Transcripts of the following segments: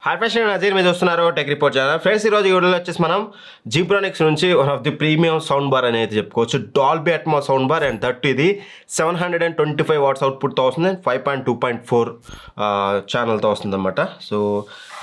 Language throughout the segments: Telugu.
హాయ్ ఫ్రెండ్స్, నేను నజీర్. మీరు చూస్తున్నారు టెక్ రిపోర్ట్ ఛానల్. ఫ్రెండ్స్, ఈరోజు ఈ వీడియోలో వచ్చేసి మనం జీబ్రానిక్స్ నుంచి one of the premium sound bar అనేది చెప్పుకోవచ్చు. Dolby Atmos sound bar and that ఇది 725 వాట్స్ అవుట్పుట్తో వస్తుంది. 5.2.4 ఛానల్తో వస్తుంది అనమాట. సో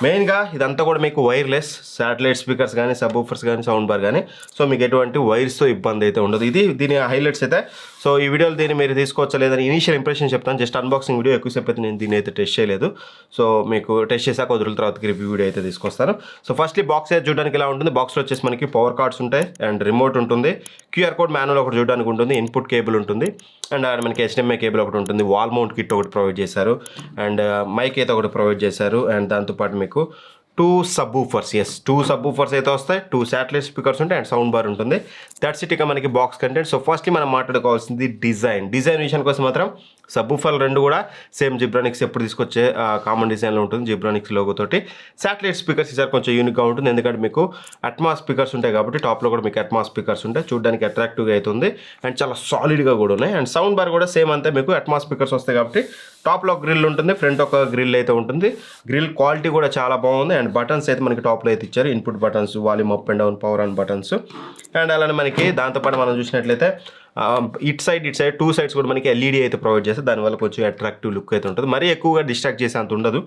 మెయిన్గా ఇదంతా కూడా మీకు వైర్లెస్ శాటిలైట్ స్పీకర్స్ కానీ సబ్ ఊఫర్స్ కానీ సౌండ్ బార్ కానీ, సో మీకు ఎటువంటి వైర్స్తో ఇబ్బంది అయితే ఉండదు. ఇది దీని హైలైట్స్ అయితే. సో ఈ వీడియోలో దీన్ని మీరు తీసుకోవచ్చా లేదని ఇనీషియల్ ఇంప్రెషన్ చెప్తాను. జస్ట్ అన్బాక్సింగ్ వీడియో, ఎక్కువసేపు అయితే నేను దీన్ని అయితే టెస్ట్ చేయలేదు. సో మీకు టెస్ట్ చేశాక వదులుతారు తర్వాత రివ్యూ వీడియో అయితే తీసుకొస్తాను. సో ఫస్ట్లీ బాక్స్ అయితే చూడడానికి ఇలా ఉంటుంది. బాక్స్లో వచ్చేసి మనకి పవర్ కార్డ్స్ ఉంటాయి అండ్ రిమోట్ ఉంటుంది. క్యూఆర్ కోడ్ మాన్యువల్ ఒకటి చూడడానికి ఉంటుంది. ఇన్పుట్ కేబుల్ ఉంటుంది అండ్ మనకి HDMI కేబుల్ ఒకటి ఉంటుంది. వాల్ మౌంట్ కిట్ ఒకటి ప్రొవైడ్ చేశారు అండ్ మైక్ అయితే ఒకటి ప్రొవైడ్ చేశారు. అండ్ దాంతోపాటు మీకు 2 సబ్ ఊఫర్స్, 2 సబ్ ఊఫర్స్ అయితే వస్తాయి. 2 శాటిలైట్ స్పీకర్స్ ఉంటాయి అండ్ సౌండ్ బార్ ఉంటుంది. That's it. ఇక మనకి బాక్స్ కంటెంట్. సో ఫస్ట్లీ మనం మాట్లాడుకోవాల్సింది డిజైన్ విషయం కోసం మాత్రం సబ్ ఊఫర్లు రెండు కూడా సేమ్ జిబ్రానిక్స్ ఎప్పుడు తీసుకొచ్చే కామన్ డిజైన్లో ఉంటుంది. జిబ్రానిక్స్ లోగో తోటి. శాటిలైట్ స్పీకర్స్ ఈసారి కొంచెం యూనిక్గా ఉంటుంది, ఎందుకంటే మీకు అట్మాస్ స్పీకర్స్ ఉంటాయి కాబట్టి టాప్లో కూడా మీకు అట్మాస్ స్పీకర్స్ ఉంటాయి. చూడడానికి అట్రాక్టివ్గా అవుతుంది అండ్ చాలా సాలిడ్గా కూడా ఉన్నాయి. అండ్ సౌండ్ బార్ కూడా సేమ్ అంతే, మీకు అట్మాస్ స్పీకర్స్ వస్తాయి కాబట్టి టాప్లో ఒక గ్రిల్ ఉంటుంది, ఫ్రంట్ ఒక గ్రిల్ అయితే ఉంటుంది. గ్రిల్ క్వాలిటీ కూడా చాలా బాగుంది అండ్ బటన్స్ అయితే మనకి టాప్లో అయితే ఇచ్చారు. Input buttons, volume up and down, power on buttons. And అలానే మనకి దాంతోపాటు మనం చూసినట్లయితే ఇట్ సైడ్ 2 సైడ్స్ కూడా మనకి LED అయితే ప్రొవైడ్ చేస్తే దానివల్ల కొంచెం అట్రాక్టివ్ లుక్ అయితే ఉంటుంది. మరీ ఎక్కువగా డిస్ట్రాక్ట్ చేసే అంత ఉండదు,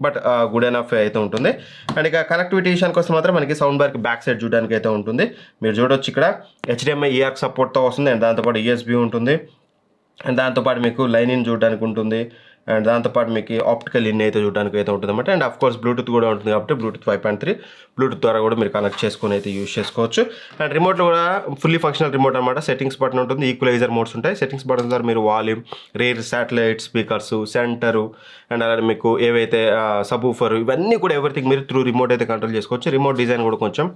బట్ గుడ్ ఎనఫ్ అయితే ఉంటుంది. అండ్ ఇక కనెక్టివిటీ విషయానికి వస్తే మాత్రం మనకి సౌండ్ బార్కి బ్యాక్ సైడ్ చూడడానికి అయితే ఉంటుంది. మీరు చూడొచ్చు ఇక్కడ HDMI EARC సపోర్ట్తో వస్తుంది అండ్ దాంతోపాటు USB ఉంటుంది అండ్ దాంతోపాటు మీకు లైన్ ఇన్ చూడడానికి ఉంటుంది అండ్ దాంతోపాటు మీకు ఆప్టికల్ ఇన్ అయితే చూడడానికి అయితే ఉంటుంది అనమాట. అండ్ ఆఫ్ కోర్స్ బ్లూటూత్ కూడా ఉంటుంది కాబట్టి బ్లూటూత్ 5.3 బ్లూటూత్ ద్వారా కూడా మీరు కనెక్ట్ చేసుకొని అయితే యూజ్ చేసుకోవచ్చు. అండ్ రిమోట్లో కూడా ఫుల్లీ ఫంక్షనల్ రిమోట్ అనమాట. సెట్టింగ్స్ బటన్ ఉంటుంది, ఈక్వలైజర్ మోడ్స్ ఉంటాయి. సెట్టింగ్స్ బటన్ ద్వారా మీరు volume, rare, satellite speakers, centre and అలాగే మీకు ఏవైతే సబ్ ఊఫర్ ఇవన్నీ కూడా ఎవ్రీథింగ్ మీరు త్రూ రిమోట్ అయితే కంట్రోల్ చేసుకోవచ్చు. రిమోట్ డిజైన్ కూడా కొంచెం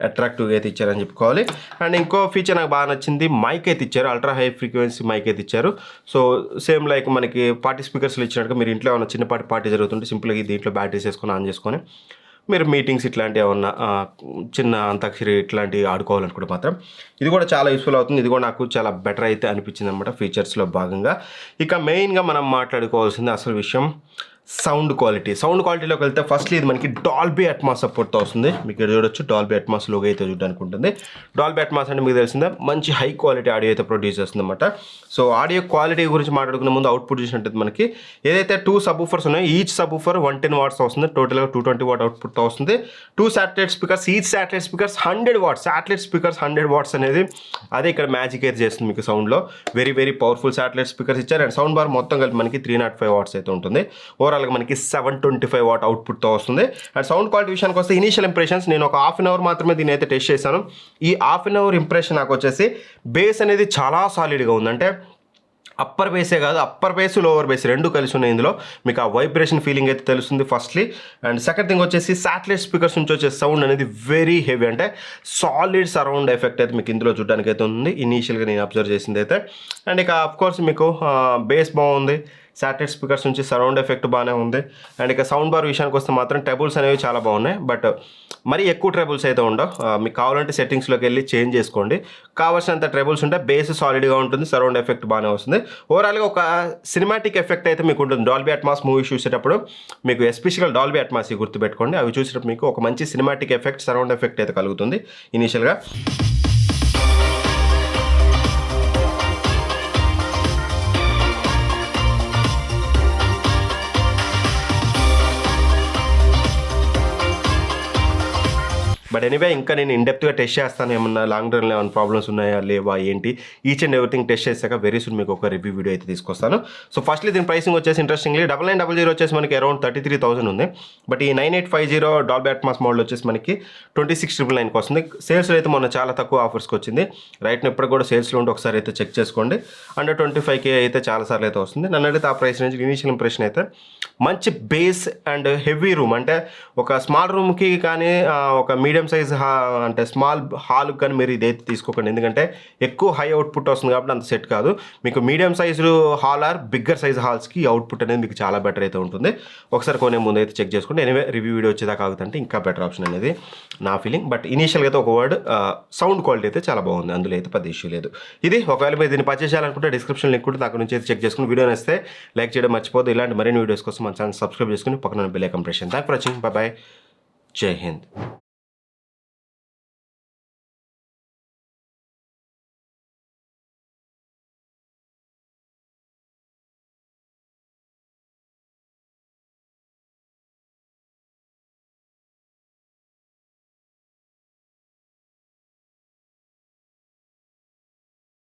అట్రాక్టివ్గా అయితే ఇచ్చారని చెప్పుకోవాలి. అండ్ ఇంకో ఫీచర్ నాకు బాగా నచ్చింది, మైక్ అయితే ఇచ్చారు. అల్ట్రా హై ఫ్రీక్వెన్సీ మైక్ అయితే ఇచ్చారు. సో సేమ్ లైక్ మనకి పార్టీ స్పీకర్స్లో ఇచ్చినట్టుగా మీరు ఇంట్లో ఏమైనా చిన్నపాటి పార్టీ జరుగుతుంటే సింపుల్గా దీంట్లో బ్యాటరీస్ వేసుకొని ఆన్ చేసుకొని మీరు మీటింగ్స్ ఇట్లాంటివి ఏమన్నా చిన్న అంతాక్షరి ఇట్లాంటివి ఆడుకోవాలనుకుంటే మాత్రం ఇది కూడా చాలా యూస్ఫుల్ అవుతుంది. ఇది కూడా నాకు చాలా బెటర్ అయితే అనిపించింది అనమాట ఫీచర్స్లో భాగంగా. ఇక మెయిన్గా మనం మాట్లాడుకోవాల్సింది అసలు విషయం సౌండ్ క్వాలిటీలోకి వెళ్తే ఫస్ట్లీ ఇది మనకి డాల్బీ అట్మాస్ సపోర్ట్తో వస్తుంది. మీకు చూడొచ్చు డాల్బీ అట్మాస్ లోగో అయితే చూడడానికి ఉంటుంది. డాల్బీ అట్మాస్ అంటే మీకు తెలిసిందే మంచి హై క్వాలిటీ ఆడియో అయితే ప్రొడ్యూస్ చేస్తుంది అనమాట. సో ఆడియో క్వాలిటీ గురించి మాట్లాడుకునే ముందు అవుట్పుట్ చూసినట్టు మనకి ఏదైతే 2 సబ్ ఊఫర్స్ ఉన్నాయో ఈచ్ సబ్ ఊఫర్ 110 వాట్స్ వస్తుంది. టోటల్గా 220 వాట్ అవుట్పుట్తో వస్తుంది. 2 satellite speakers, each satellite speakers 100 watts. Satellite speakers 100 watts అనేది అదే ఇక్కడ మ్యాజిక్ అయితే చేస్తుంది మీకు సౌండ్లో. Very very powerful satellite speakers ఇచ్చారు. అండ్ సౌండ్ బార్ మొత్తం కలిపి మనకి 305 వాట్స్ అయితే ఉంటుంది. ఓవరాల్గా మనకి 725 వాట్ అవుట్పుట్తో వస్తుంది. అండ్ సౌండ్ క్వాలిటీ విషయానికి వస్తే ఇనీషియల్ ఇంప్రెషన్స్ నేను ఒక హాఫ్ అన్ అవర్ మాత్రమే దీన్ని అయితే టెస్ట్ చేశాను. ఈ హాఫ్ అన్ అవర్ ఇంప్రెషన్ నాకు వచ్చేసి బేస్ అనేది చాలా సాలిడ్గా ఉంది. అంటే అప్పర్ బేసే కాదు, అప్పర్ బేస్ లోవర్ బేస్ రెండు కలిసి ఉన్నాయి ఇందులో. మీకు ఆ వైబ్రేషన్ ఫీలింగ్ అయితే తెలుస్తుంది ఫస్ట్లీ. అండ్ సెకండ్ థింగ్ వచ్చేసి శాటిలైట్ స్పీకర్స్ నుంచి వచ్చే సౌండ్ అనేది వెరీ హెవీ, అంటే సాలిడ్ సరౌండ్ ఎఫెక్ట్ అయితే మీకు ఇందులో చూడడానికి అయితే ఉంది ఇనీషియల్గా నేను అబ్జర్వ్ చేసింది అయితే. అండ్ ఇక అఫ్కోర్స్ మీకు బేస్ బాగుంది, శాటిలైట్ స్పీకర్స్ నుంచి సరౌండ్ ఎఫెక్ట్ బాగానే ఉంది. అండ్ ఇక సౌండ్ బార్ విషయానికి వస్తే మాత్రం ట్రబుల్స్ అనేవి చాలా బాగున్నాయి, బట్ మరీ ఎక్కువ ట్రబుల్స్ అయితే ఉండవు. మీకు కావాలంటే సెట్టింగ్స్లోకి వెళ్ళి చేంజ్ చేసుకోండి. కావాల్సినంత ట్రబుల్స్ ఉంటే బేస్ సాలిడ్గా ఉంటుంది, సరౌండ్ ఎఫెక్ట్ బాగానే వస్తుంది. ఓవరాల్గా ఒక సినిమాటిక్ ఎఫెక్ట్ అయితే మీకు ఉంటుంది. డాల్బీ అట్మాస్ మూవీ చూసేటప్పుడు మీకు ఎస్పెషల్గా డాల్బీ అట్మాస్ గుర్తుపెట్టుకోండి. అవి చూసేటప్పుడు మీకు ఒక మంచి సినిమాటిక్ ఎఫెక్ట్, సరౌండ్ ఎఫెక్ట్ అయితే కలుగుతుంది ఇనీషియల్గా. బట్ ఎనీవే ఇంకా నేను ఇండెప్త్గా టెస్ట్ చేస్తాను, ఏమన్నా లాంగ్ రన్లో ఏమైనా ప్రాబ్లమ్స్ ఉన్నాయా లేవా ఏంటి, ఈచ్ అండ్ ఎవ్రీథింగ్ టెస్ట్ చేశాక వెరీ సూన్ మీకు ఒక రివ్యూ వీడియో అయితే తీసుకొస్తాను. సో ఫస్ట్లీ దీని ప్రైసింగ్ వచ్చేసి ఇంట్రెస్టింగ్లీ 9900 వచ్చేసి మనకి అరౌండ్ 33,000 ఉంది. బట్ ఈ 9850 డాల్బీ అట్మాస్ మోడల్ వచ్చేసి మనకి 26,999కి వస్తుంది. సేల్స్లో అయితే మొన్న చాలా తక్కువ ఆఫర్స్కి వచ్చింది. రైట్ ఇప్పుడు కూడా సేల్స్లో ఉంటే ఒకసారి అయితే చెక్ చేసుకోండి. అండర్ 25K అయితే చాలాసార్లు అయితే వస్తుంది. నన్ను అయితే ఆ ప్రైస్ నుంచి ఇనీషియల్ ఇంప్రెషన్ అయితే మంచి బేస్ అండ్ హెవీ రూమ్, అంటే ఒక స్మాల్ రూమ్కి కానీ ఒక మీడియం మీడియం సైజ్ అంటే స్మాల్ హాల్ కానీ మీరు ఇదైతే తీసుకోకండి, ఎందుకంటే ఎక్కువ హై అవుట్పుట్ వస్తుంది కాబట్టి అంత సెట్ కాదు. మీకు medium size hall or bigger size హాల్స్కి అవుట్పుట్ అనేది మీకు చాలా బెటర్ అయితే ఉంటుంది. ఒకసారి కొనే ముందు అయితే చెక్ చేసుకోండి. ఎనివే రివ్యూ వీడియో వచ్చేదాకా ఆగుతుంటే ఇంకా బెటర్ ఆప్షన్ అనేది నా ఫీలింగ్. బట్ ఇనీషియల్గా అయితే ఒక వర్డ్, సౌండ్ క్వాలిటీ అయితే చాలా బాగుంది, అందులో అయితే పెద్ద ఇష్యూ లేదు. ఇది ఒకవేళ మీరు దీన్ని పర్చేస్ చేయాలనుకుంటే డిస్క్రిప్షన్ లింక్ కూడా దాని నుంచి అయితే చెక్ చేసుకుని వీడియో నేస్తే లైక్ చేయడం మర్చిపోదు. ఇలాంటి మరిన్ని వీడియోస్ కోసం మన ఛానల్ సబ్స్క్రైబ్ చేసుకుని పక్కన బెల్ ఐకాన్ ప్రెస్ చేయండి. Thanks for watching. By by. జై హింద్.